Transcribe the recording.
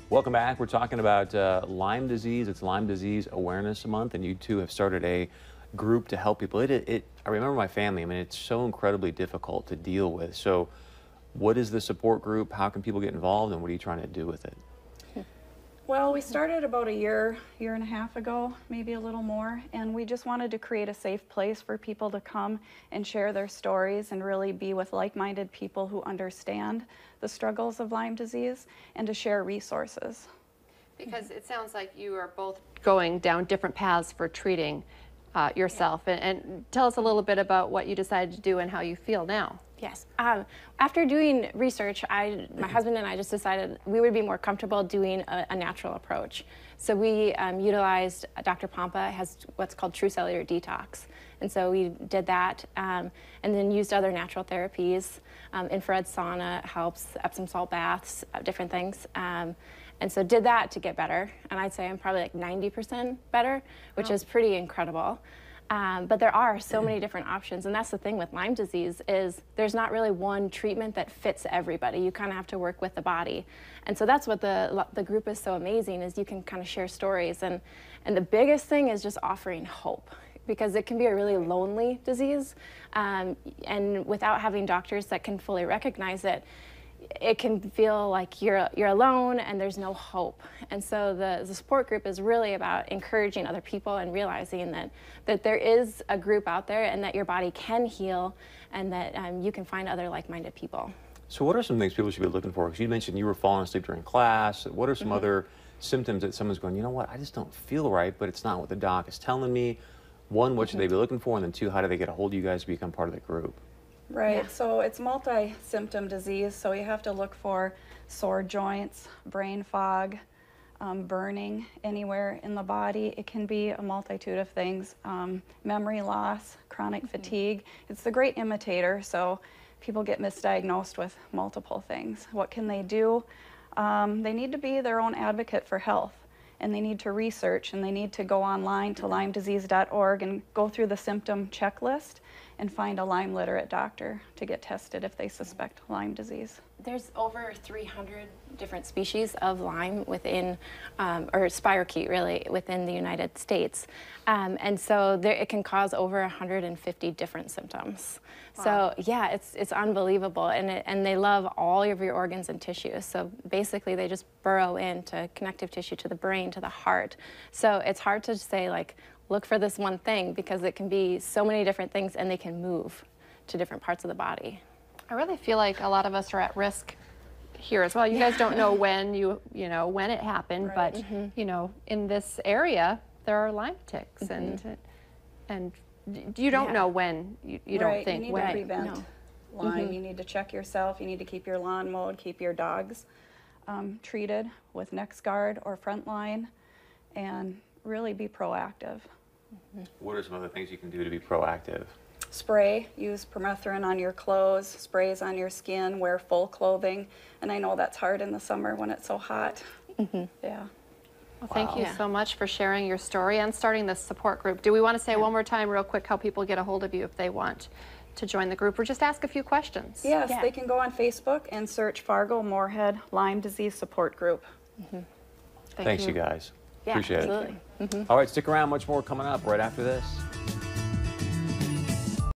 Welcome back. We're talking about Lyme disease. It's Lyme Disease Awareness Month, and you two have started a group to help people. I remember my family. I mean, it's so incredibly difficult to deal with. So what is the support group? How can people get involved, and what are you trying to do with it? Well, we started about a year and a half ago, maybe a little more, and we just wanted to create a safe place for people to come and share their stories and really be with like-minded people who understand the struggles of Lyme disease and to share resources. Because it sounds like you are both going down different paths for treating yourself. And tell us a little bit about what you decided to do and how you feel now. Yes. After doing research, my husband and I just decided we would be more comfortable doing a natural approach. So we utilized, Dr. Pompa has what's called true cellular detox. And so we did that and then used other natural therapies. Infrared sauna helps, Epsom salt baths, different things. And so did that to get better. And I'd say I'm probably like 90% better, which is pretty incredible. But there are so many different options, and that's the thing with Lyme disease is there's not really one treatment that fits everybody. You kind of have to work with the body. And so that's what the group is so amazing is you can kind of share stories. And the biggest thing is just offering hope because it can be a really lonely disease. And without having doctors that can fully recognize it, it can feel like you're alone and there's no hope. And so the support group is really about encouraging other people and realizing that there is a group out there and that your body can heal and that you can find other like-minded people. So what are some things people should be looking for? Because you mentioned you were falling asleep during class. What are some other symptoms that someone's going, you know what, I just don't feel right, but it's not what the doc is telling me? One, what should they be looking for? And then two, how do they get a hold of you guys to become part of the group? Right, so it's multi-symptom disease, so you have to look for sore joints, brain fog, burning anywhere in the body. It can be a multitude of things, memory loss, chronic fatigue. It's the great imitator, so people get misdiagnosed with multiple things. What can they do? They need to be their own advocate for health, and they need to research, and they need to go online to lymedisease.org and go through the symptom checklist and find a Lyme literate doctor to get tested if they suspect Lyme disease. There's over 300 different species of Lyme within, or spirochete really, within the United States. And so it can cause over 150 different symptoms. Wow. So yeah, it's unbelievable. And they love all of your organs and tissues. So basically they just burrow into connective tissue to the brain, to the heart. So it's hard to say like, look for this one thing because it can be so many different things and they can move to different parts of the body. I really feel like a lot of us are at risk here as well. You guys don't know when when it happened, right. But you know, in this area there are Lyme ticks and you don't know when you don't think you need when to prevent Lyme. You need to check yourself. You need to keep your lawn mowed, keep your dogs treated with NexGard or Frontline, and really be proactive. What are some other things you can do to be proactive? Spray, use permethrin on your clothes, sprays on your skin, wear full clothing. And I know that's hard in the summer when it's so hot. Yeah. Well, thank you so much for sharing your story and starting this support group. Do we want to say one more time real quick how people get a hold of you if they want to join the group or just ask a few questions? Yes, they can go on Facebook and search Fargo-Moorhead Lyme Disease Support Group. Thanks you guys. Yeah, appreciate absolutely. it. All right, stick around, much more coming up right after this.